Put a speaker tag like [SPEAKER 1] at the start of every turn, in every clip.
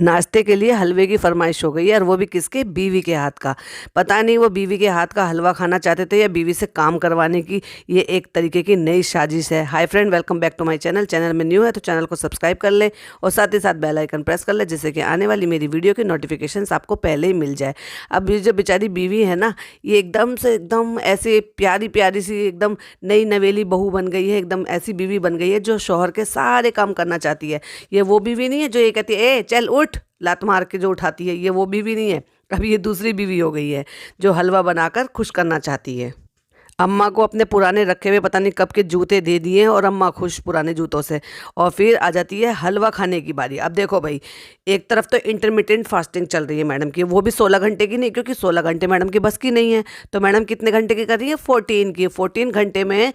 [SPEAKER 1] नाश्ते के लिए हलवे की फरमाइश हो गई है और वो भी किसके? बीवी के हाथ का। पता नहीं वो बीवी के हाथ का हलवा खाना चाहते थे या बीवी से काम करवाने की ये एक तरीके की नई साजिश है। Hi friend, welcome back to my channel. Channel में न्यू है तो चैनल को सब्सक्राइब कर ले और साथ ही साथ बेल आइकन प्रेस कर ले, जिससे कि आने वाली मेरी वीडियो की नोटिफिकेशंस आपको पहले ही मिल जाए। अब ये जो बेचारी बीवी है ना, ये एकदम से एकदम ऐसे प्यारी प्यारी सी एकदम नई नवेली बहू बन गई है। एकदम ऐसी बीवी बन गई है जो शौहर के सारे काम करना चाहती है। ये वो बीवी नहीं है जो ये कहती है ए चल उठ, लात मार के जो उठाती है। ये वो बीवी नहीं है, अब ये दूसरी बीवी हो गई है जो हलवा बनाकर खुश करना चाहती है। अम्मा को अपने पुराने रखे हुए पता नहीं कब के जूते दे दिए और अम्मा खुश पुराने जूतों से। और फिर आ जाती है हलवा खाने की बारी। अब देखो भाई, एक तरफ तो इंटरमिटेंट फास्टिंग चल रही है मैडम की, वो भी 16 घंटे की नहीं, क्योंकि 16 घंटे मैडम की बस की नहीं है। तो मैडम कितने घंटे की कर रही है? 14 की। 14 घंटे में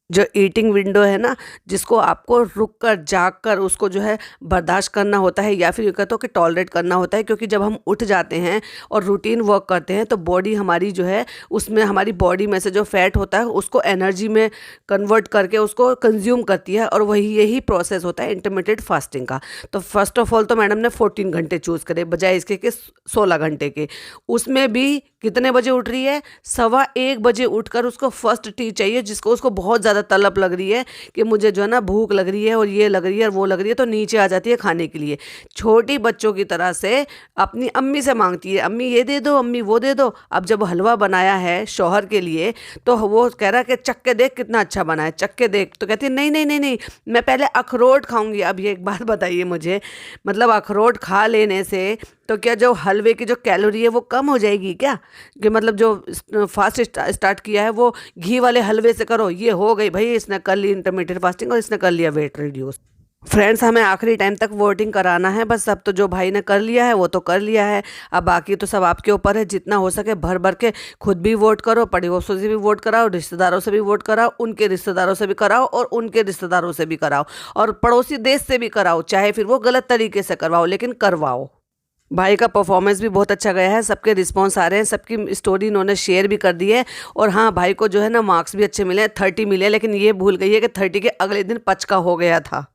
[SPEAKER 1] जो ईटिंग विंडो है ना, जिसको आपको रुक कर जाग कर उसको जो है बर्दाश्त करना होता है, या फिर ये कहते हो कि टॉलरेट करना होता है। क्योंकि जब हम उठ जाते हैं और रूटीन वर्क करते हैं तो बॉडी हमारी जो है, उसमें हमारी बॉडी में से जो फैट होता है उसको एनर्जी में कन्वर्ट करके उसको कंज्यूम करती है, और वही यही प्रोसेस होता है इंटरमिटेंट फास्टिंग का। तो फर्स्ट ऑफ ऑल तो मैडम ने 14 घंटे चूज़ करे बजाय इसके कि 16 घंटे के। उसमें भी कितने बजे उठ रही है? 1:15 बजे उठकर उसको फर्स्ट टी चाहिए, जिसको उसको बहुत ज़्यादा तलब लग रही है कि मुझे जो है ना भूख लग रही है और ये लग रही है और वो लग रही है, तो नीचे आ जाती है खाने के लिए। छोटी बच्चों की तरह से अपनी अम्मी से मांगती है, अम्मी ये दे दो, अम्मी वो दे दो। अब जब हलवा बनाया है शौहर के लिए तो वो कह रहा है कि चख के देख कितना अच्छा बना है, चख के देख। तो कहती है नहीं नहीं नहीं नहीं, मैं पहले अखरोट खाऊंगी। अब ये एक बात बताइए मुझे, मतलब अखरोट खा लेने से तो क्या जो हलवे की जो कैलोरी है वो कम हो जाएगी क्या? कि मतलब जो फास्ट स्टार्ट किया है वो घी वाले हलवे से करो। ये हो गई भाई, इसने कर ली इंटरमीडिएट फास्टिंग और इसने कर लिया वेट रिड्यूस। फ्रेंड्स, हमें आखिरी टाइम तक वोटिंग कराना है बस। अब तो जो भाई ने कर लिया है वो तो कर लिया है, अब बाकी तो सब आपके ऊपर है। जितना हो सके भर भर के खुद भी वोट करो, पड़ोसियों से भी वोट कराओ, रिश्तेदारों से भी वोट कराओ, उनके रिश्तेदारों से भी कराओ और उनके रिश्तेदारों से भी कराओ, और पड़ोसी देश से भी कराओ, चाहे फिर वो गलत तरीके से करवाओ, लेकिन करवाओ। भाई का परफॉर्मेंस भी बहुत अच्छा गया है, सबके रिस्पांस आ रहे हैं, सबकी स्टोरी इन्होंने शेयर भी कर दी है। और हाँ, भाई को जो है ना मार्क्स भी अच्छे मिले हैं, 30 मिले, लेकिन ये भूल गई है कि 30 के अगले दिन 5 का हो गया था।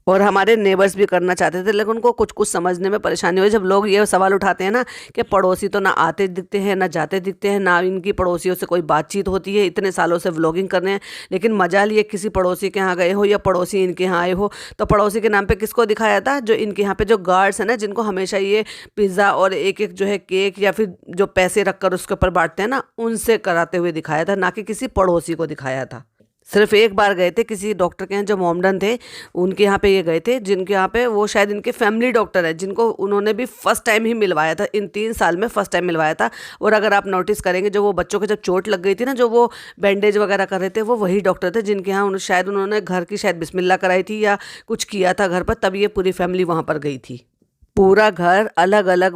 [SPEAKER 1] और हमारे नेबर्स भी करना चाहते थे, लेकिन उनको कुछ कुछ समझने में परेशानी हुई। जब लोग ये सवाल उठाते हैं ना कि पड़ोसी तो ना आते दिखते हैं ना जाते दिखते हैं, ना इनकी पड़ोसियों से कोई बातचीत होती है, इतने सालों से व्लॉगिंग कर रहे हैं, लेकिन मजा लिए किसी पड़ोसी के यहाँ गए हो या पड़ोसी इनके यहाँ आए हो तो पड़ोसी के नाम पे किसको दिखाया था? जो इनके यहाँ पे जो गार्ड्स हैं ना, जिनको हमेशा ये पिज़्ज़ा और एक एक जो है केक या फिर जो पैसे रख कर उसके ऊपर बांटते हैं ना, उनसे कराते हुए दिखाया था, ना कि किसी पड़ोसी को दिखाया था। सिर्फ एक बार गए थे किसी डॉक्टर के यहाँ जो मोमडन थे, उनके यहाँ पे ये गए थे, जिनके यहाँ पे वो शायद इनके फैमिली डॉक्टर है, जिनको उन्होंने भी फर्स्ट टाइम ही मिलवाया था, इन 3 साल में फर्स्ट टाइम मिलवाया था। और अगर आप नोटिस करेंगे, जो वो बच्चों के जब चोट लग गई थी ना, जो वो बैंडेज वगैरह कर रहे थे, वो वही डॉक्टर थे जिनके यहाँ शायद उन्होंने घर की शायद बिस्मिल्लाह कराई थी या कुछ किया था घर पर, तब ये पूरी फैमिली वहाँ पर गई थी। पूरा घर अलग अलग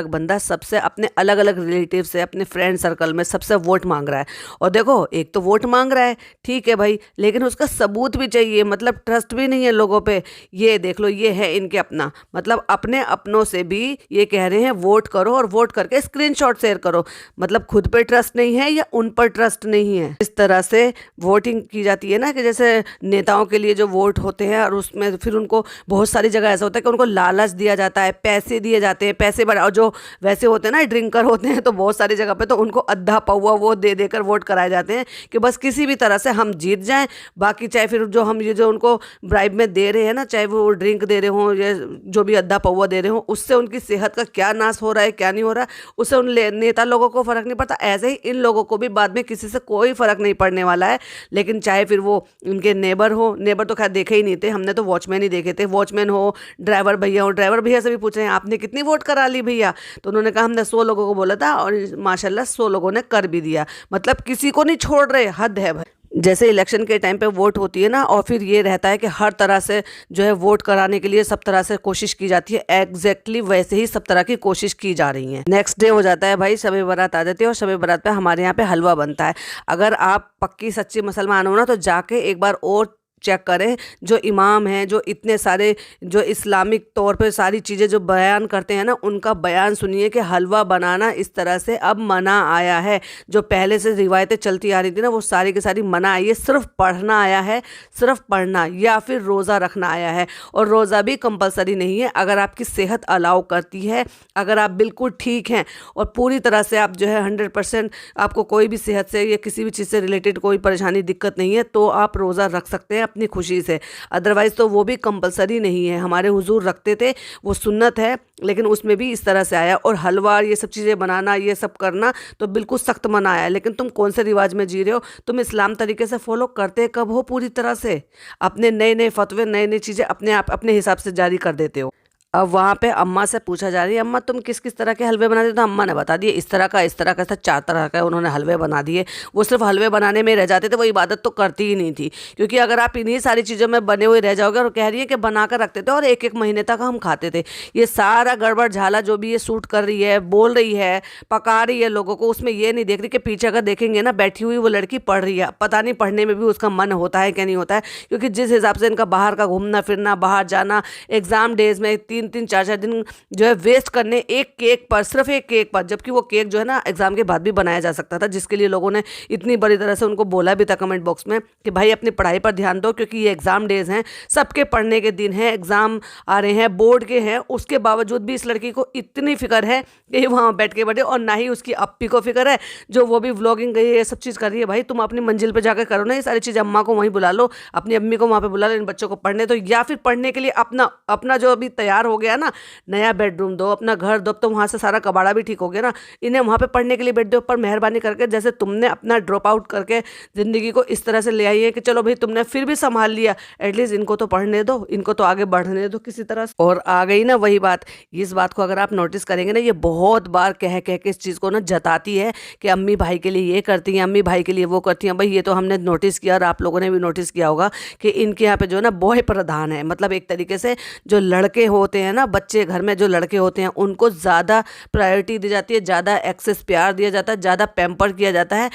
[SPEAKER 1] बंदा सबसे अपने अलग अलग रिलेटिव से, अपने फ्रेंड सर्कल में सबसे वोट मांग रहा है। और देखो, एक तो वोट मांग रहा है, ठीक है भाई, लेकिन उसका सबूत भी चाहिए, मतलब ट्रस्ट भी नहीं है लोगों पे। ये देख लो, ये है इनके अपना, मतलब अपने अपनों से भी ये कह रहे हैं वोट करो और वोट करके स्क्रीनशॉट शेयर करो। मतलब खुद पे ट्रस्ट नहीं है या उन पर ट्रस्ट नहीं है। इस तरह से वोटिंग की जाती है ना, कि जैसे नेताओं के लिए जो वोट होते हैं और उसमें फिर उनको बहुत सारी जगह ऐसा होता है कि उनको लालच दिया जाता है, पैसे दिए जाते हैं, पैसे बढ़ा। और जो वैसे होते हैं ना ड्रिंकर होते हैं, तो बहुत सारी जगह पे तो उनको अद्धा पौवा वो दे देकर वोट कराए जाते हैं कि बस किसी भी तरह से हम जीत जाएं। बाकी चाहे फिर जो हम ये जो उनको ब्राइब में दे रहे हैं ना, चाहे वो ड्रिंक दे रहे हों या जो भी अद्धा पौवा दे रहे हों, उससे उनकी सेहत का क्या नाश हो रहा है क्या नहीं हो रहा है, उससे उन नेता लोगों को फर्क नहीं पड़ता। ऐसे ही इन लोगों को भी बाद में किसी से कोई फर्क नहीं पड़ने वाला है। लेकिन चाहे फिर वो उनके नेबर हो, नेबर तो खैर देखे ही नहीं थे, हमने तो वॉचमैन ही देखे थे, वॉचमैन हो, ड्राइवर भैया हो, ड्राइवर भैया से भी पूछ रहे हैं आपने कितनी वोट करा ली भैया? तो उन्होंने कहा हमने 100 लोगों को बोला था और माशाल्लाह 100 लोगों ने कर भी दिया। मतलब किसी को नहीं छोड़ रहे, हद है भाई। जैसे इलेक्शन के टाइम पे वोट होती है ना, और फिर ये रहता है कि हर तरह से जो है वोट कराने के लिए सब तरह से कोशिश की जाती है, एग्जैक्टली वैसे ही सब तरह की कोशिश की जा रही है। नेक्स्ट डे हो जाता है भाई, शब बारात आ जाती है और शब बारात पे हमारे यहाँ पे हलवा बनता है। अगर आप पक्की सच्ची मुसलमान हो ना, तो जाके एक बार और चेक करें, जो इमाम हैं, जो इतने सारे जो इस्लामिक तौर पे सारी चीज़ें जो बयान करते हैं ना, उनका बयान सुनिए कि हलवा बनाना इस तरह से अब मना आया है। जो पहले से रिवायतें चलती आ रही थी ना, वो सारी की सारी मना आई है। सिर्फ पढ़ना आया है, सिर्फ पढ़ना, या फिर रोज़ा रखना आया है। और रोज़ा भी कंपलसरी नहीं है, अगर आपकी सेहत अलाउ करती है, अगर आप बिल्कुल ठीक हैं और पूरी तरह से आप जो है 100% आपको कोई भी सेहत से या किसी भी चीज़ से रिलेटेड कोई परेशानी दिक्कत नहीं है, तो आप रोज़ा रख सकते हैं अपनी खुशी से। अदरवाइज़ तो वो भी कंपलसरी नहीं है। हमारे हुजूर रखते थे, वो सुन्नत है, लेकिन उसमें भी इस तरह से आया। और हलवा ये सब चीज़ें बनाना, ये सब करना तो बिल्कुल सख्त मना आया। लेकिन तुम कौन से रिवाज में जी रहे हो? तुम इस्लाम तरीके से फॉलो करते कब हो पूरी तरह से? अपने नए नए फतवे, नई नई चीज़ें अपने आप अपने हिसाब से जारी कर देते हो। अब वहाँ पे अम्मा से पूछा जा रही है, अम्मा तुम किस किस तरह के हलवे बनाते हो? तो अम्मा ने बता दिए, इस तरह का, इस तरह का, ऐसा 4 तरह का उन्होंने हलवे बना दिए। वो सिर्फ हलवे बनाने में रह जाते थे, वो इबादत तो करती ही नहीं थी। क्योंकि अगर आप इन्हीं सारी चीज़ों में बने हुए रह जाओगे, और कह रही है कि बना कर रखते थे और एक एक महीने तक हम खाते थे। ये सारा गड़बड़ झाला जो भी ये सूट कर रही है, बोल रही है, पका रही है लोगों को, उसमें ये नहीं देख रही कि पीछे अगर देखेंगे ना, बैठी हुई वो लड़की पढ़ रही है। पता नहीं पढ़ने में भी उसका मन होता है कि नहीं होता है। क्योंकि जिस हिसाब से इनका बाहर का घूमना फिरना, बाहर जाना, एग्ज़ाम डेज में 3-3 4-4 दिन जो है वेस्ट करने एक केक पर, सिर्फ एक केक पर, जबकि वो केक जो है ना एग्जाम के बाद भी बनाया जा सकता था, जिसके लिए लोगों ने इतनी बड़ी तरह से उनको बोला भी था कमेंट बॉक्स में कि भाई अपनी पढ़ाई पर ध्यान दो, क्योंकि ये एग्जाम डेज हैं, सबके पढ़ने के दिन हैं, एग्जाम आ रहे हैं, बोर्ड के हैं। उसके बावजूद भी इस लड़की को इतनी फिक्र है कि वहाँ बैठ के बैठे, और ना ही उसकी अप्पी को फिक्र है जो वो भी व्लॉगिंग गई है, ये सब चीज़ कर रही है। भाई तुम अपनी मंजिल पर जाकर करो ना ये सारी चीज़, अम्मा को वहीं बुला लो, अपनी अम्मी को वहाँ पे बुला लो, इन बच्चों को पढ़ने दो, या फिर पढ़ने के लिए अपना अपना जो अभी तैयार हो गया ना, नया बेडरूम दो, अपना घर दो, तो वहाँ से सारा कबाड़ा भी ठीक हो गया ना, इन्हें वहाँ पे पढ़ने के लिए बैठ दो। पर मेहरबानी करके, जैसे तुमने अपना ड्रॉप आउट करके ज़िंदगी को इस तरह से ले आई है कि चलो भाई तुमने फिर भी संभाल लिया, एटलीस्ट इनको तो पढ़ने दो, इनको तो आगे बढ़ने दो किसी तरह से। और आ गई ना वही बात, इस बात को अगर आप नोटिस करेंगे ना, ये बहुत बार कह कह के इस चीज़ को ना जताती है कि अम्मी भाई के लिए ये करती हैं, अम्मी भाई के लिए वो करती हैं। भाई ये तो हमने नोटिस किया, और आप लोगों ने भी नोटिस किया होगा कि इनके यहाँ पे जो है ना बॉय प्रधान है। मतलब एक तरीके से जो लड़के होते हैं ना, बच्चे घर में जो लड़के होते हैं, उनको ज़्यादा प्रायोरिटी दी जाती है, ज़्यादा एक्सेस प्यार दिया जाता है, ज़्यादा पैम्पर किया जाता है,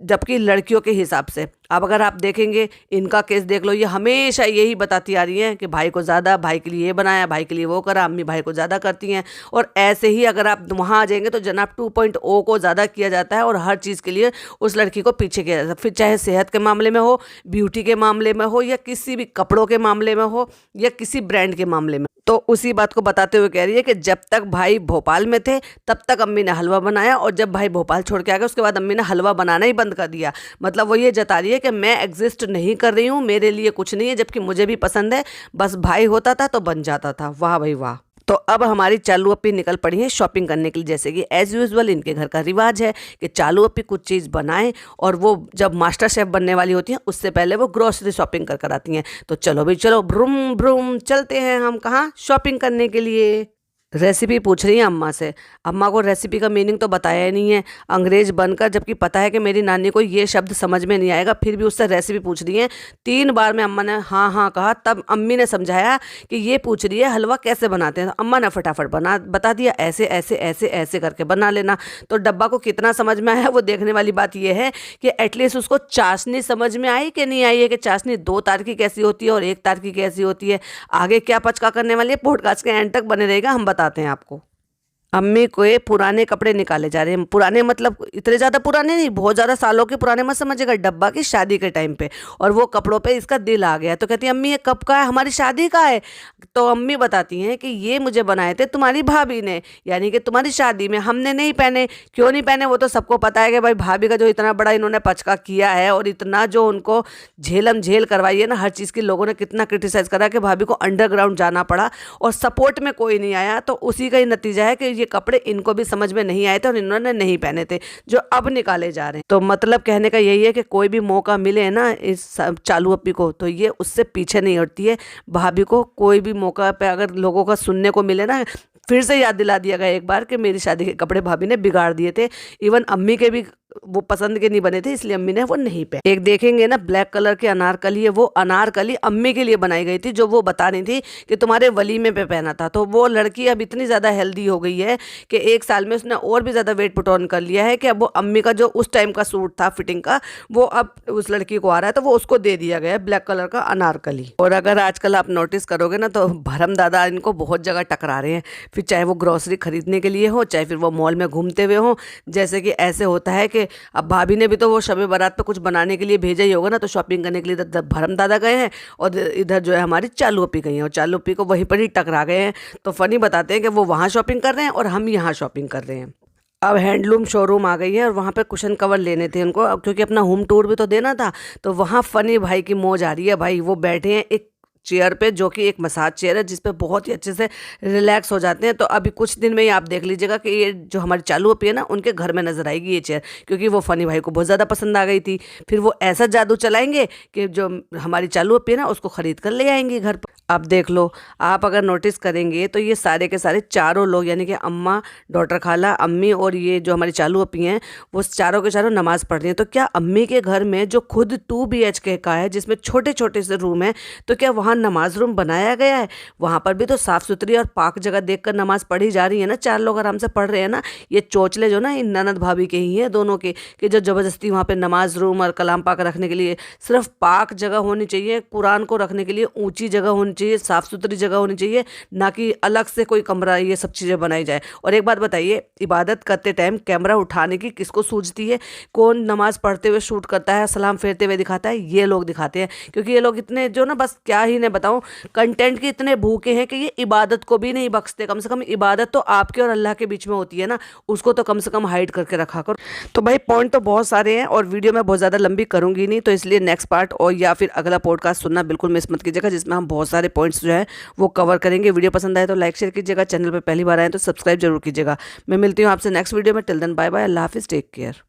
[SPEAKER 1] जबकि लड़कियों के हिसाब से। अब अगर आप देखेंगे इनका केस देख लो, ये हमेशा यही बताती आ रही हैं कि भाई को ज़्यादा, भाई के लिए ये बनाया, भाई के लिए वो करा, अम्मी भाई को ज़्यादा करती हैं। और ऐसे ही अगर आप वहाँ आ जाएंगे तो जनाब 2.0 को ज़्यादा किया जाता है, और हर चीज़ के लिए उस लड़की को पीछे किया जाता है। फिर चाहे सेहत के मामले में हो, ब्यूटी के मामले में हो, या किसी भी कपड़ों के मामले में हो, या किसी ब्रांड के मामले में। तो उसी बात को बताते हुए कह रही है कि जब तक भाई भोपाल में थे तब तक अम्मी ने हलवा बनाया, और जब भाई भोपाल छोड़ के आ गए उसके बाद अम्मी ने हलवा बनाना ही बंद कर दिया। मतलब वो ये जता रही है कि मैं एग्जिस्ट नहीं कर रही हूँ, मेरे लिए कुछ नहीं है, जबकि मुझे भी पसंद है, बस भाई होता था तो बन जाता था। वाह भाई वाह। तो अब हमारी चालू अप्पी निकल पड़ी है शॉपिंग करने के लिए। जैसे कि एज़ यूजुअल इनके घर का रिवाज है कि चालू अप्पी कुछ चीज़ बनाएं, और वो जब मास्टर शेफ़ बनने वाली होती हैं उससे पहले वो ग्रोसरी शॉपिंग कर कर आती हैं। तो चलो भाई चलो, ब्रूम ब्रूम चलते हैं हम कहाँ, शॉपिंग करने के लिए। रेसिपी पूछ रही हैं अम्मा से। अम्मा को रेसिपी का मीनिंग तो बताया ही नहीं है, अंग्रेज बनकर, जबकि पता है कि मेरी नानी को ये शब्द समझ में नहीं आएगा, फिर भी उससे रेसिपी पूछ रही हैं। 3 बार में अम्मा ने हाँ हाँ कहा, तब अम्मी ने समझाया कि ये पूछ रही है हलवा कैसे बनाते हैं। तो अम्मा ने फटाफट बता दिया, ऐसे ऐसे ऐसे ऐसे करके बना लेना। तो डब्बा को कितना समझ में आया वो देखने वाली बात ये है कि एटलीस्ट उसको चाशनी समझ में आई कि नहीं आई है, कि चाशनी 2 तार की कैसी होती है और 1 तार की कैसी होती है। आगे क्या पचका करने वाली है, पॉडकास्ट के एंड तक बने रहेगा, हम बताते हैं आपको। अम्मी को ये पुराने कपड़े निकाले जा रहे हैं। पुराने मतलब इतने ज़्यादा पुराने नहीं, बहुत ज़्यादा सालों के पुराने मत समझिएगा, डब्बा की शादी के टाइम पे, और वो कपड़ों पे इसका दिल आ गया। तो कहती है अम्मी ये कब का है, हमारी शादी का है। तो अम्मी बताती हैं कि ये मुझे बनाए थे तुम्हारी भाभी ने, यानी कि तुम्हारी शादी में, हमने नहीं पहने। क्यों नहीं पहने वो तो सबको पता है कि भाई भाभी का जो इतना बड़ा इन्होंने पचका किया है, और इतना जो उनको झेल करवाई है ना हर चीज़ की, लोगों ने कितना क्रिटिसाइज़ करा कि भाभी को अंडरग्राउंड जाना पड़ा और सपोर्ट में कोई नहीं आया। तो उसी का ही नतीजा है कि ये कपड़े इनको भी समझ में नहीं आए थे और इन्होंने नहीं पहने थे, जो अब निकाले जा रहे हैं। तो मतलब कहने का यही है कि कोई भी मौका मिले ना इस चालू अप्पी को, तो ये उससे पीछे नहीं हटती है। भाभी को कोई भी मौका पे अगर लोगों का सुनने को मिले ना, फिर से याद दिला दिया गया एक बार कि मेरी शादी के कपड़े भाभी ने बिगाड़ दिए थे। इवन अम्मी के भी वो पसंद के नहीं बने थे, इसलिए अम्मी ने वो नहीं पहने। एक देखेंगे ना ब्लैक कलर के अनारकली है, वो अनारकली अम्मी के लिए बनाई गई थी, जो वो बता रही थी कि तुम्हारे वलीमे पे पहना था। तो वो लड़की अब इतनी ज़्यादा हेल्दी हो गई है कि 1 साल में उसने और भी ज़्यादा वेट पुट ऑन कर लिया है कि अब वो अम्मी का जो उस टाइम का सूट था फिटिंग का, वो अब उस लड़की को आ रहा है, तो वो उसको दे दिया गया है ब्लैक कलर का अनारकली। और अगर आजकल आप नोटिस करोगे ना, तो भरम दादा इनको बहुत जगह टकरा रहे हैं, फिर चाहे वो ग्रोसरी खरीदने के लिए हो, चाहे फिर वो मॉल में घूमते हुए हो। जैसे कि ऐसे होता है कि अब भाभी ने भी तो वो शबे बारात पे कुछ बनाने के लिए भेजा ही होगा ना, तो शॉपिंग करने के लिए भरम दादा गए हैं और इधर जो है हमारी चालू अपी गई हैं, और चालू अपी को वहीं पर ही टकरा गए हैं। तो फनी बताते हैं कि वो वहाँ शॉपिंग कर रहे हैं और हम यहाँ शॉपिंग कर रहे हैं। अब हैंडलूम शोरूम आ गई है और वहाँ पे कुशन कवर लेने थे उनको, अब क्योंकि अपना होम टूर भी तो देना था। तो वहाँ फनी भाई की मौज आ रही है। भाई वो बैठे हैं एक चेयर पे, जो कि एक मसाज चेयर है, जिस पे बहुत ही अच्छे से रिलैक्स हो जाते हैं। तो अभी कुछ दिन में ही आप देख लीजिएगा कि ये जो हमारी चालू अपी है ना, उनके घर में नजर आएगी ये चेयर, क्योंकि वो फनी भाई को बहुत ज़्यादा पसंद आ गई थी। फिर वो ऐसा जादू चलाएंगे कि जो हमारी चालू अपी है ना, उसको खरीद कर ले आएंगे घर पर। अब देख लो, आप अगर नोटिस करेंगे तो ये सारे के सारे चारों लोग, यानी कि अम्मा, डॉटर खाला, अम्मी और ये जो हमारी चालू अपी हैं, वो चारों के चारों नमाज पढ़ रही हैं। तो क्या अम्मी के घर में जो खुद 2 BHK का है, जिसमें छोटे छोटे से रूम है, तो क्या वहाँ नमाज रूम बनाया गया है? वहाँ पर भी तो साफ़ सुथरी और पाक जगह देखकर नमाज पढ़ी जा रही है ना, 4 लोग आराम से पढ़ रहे हैं ना। ये चोचले जो ना इन ननद भाभी के ही हैं दोनों के, कि जो ज़बरदस्ती वहाँ पे नमाज रूम और कलाम पाक रखने के लिए सिर्फ पाक जगह होनी चाहिए, कुरान को रखने के लिए ऊंची जगह होनी चाहिए, साफ़ सुथरी जगह होनी चाहिए, ना कि अलग से कोई कमरा ये सब चीज़ें बनाई जाए। और एक बात बताइए, इबादत करते टाइम कैमरा उठाने की किसको सूझती है? कौन नमाज पढ़ते हुए शूट करता है, सलाम फेरते हुए दिखाता है? ये लोग दिखाते हैं, क्योंकि ये लोग इतने जो ना, बस क्या ही नहीं बताऊं, कंटेंट के इतने भूखे हैं कि ये इबादत को भी नहीं बख्शते। कम से कम इबादत तो आपके और अल्लाह के बीच में होती है ना, उसको तो कम से कम हाइड करके रखा करो। तो भाई पॉइंट तो बहुत सारे हैं और वीडियो मैं बहुत ज़्यादा लंबी करूंगी नहीं, तो इसलिए नेक्स्ट पार्ट और या फिर अगला पॉडकास्ट सुनना बिल्कुल मिस मत कीजिएगा, जिसमें हम बहुत सारे पॉइंट्स जो है वो कवर करेंगे। वीडियो पसंद आए तो लाइक शेयर कीजिएगा, चैनल पर पहली बार आए तो सब्सक्राइब जरूर कीजिएगा। मैं मिलती हूँ आपसे नेक्स्ट वीडियो में। टिल देन बाय बाय, अल्लाह हाफिज़, टेक केयर।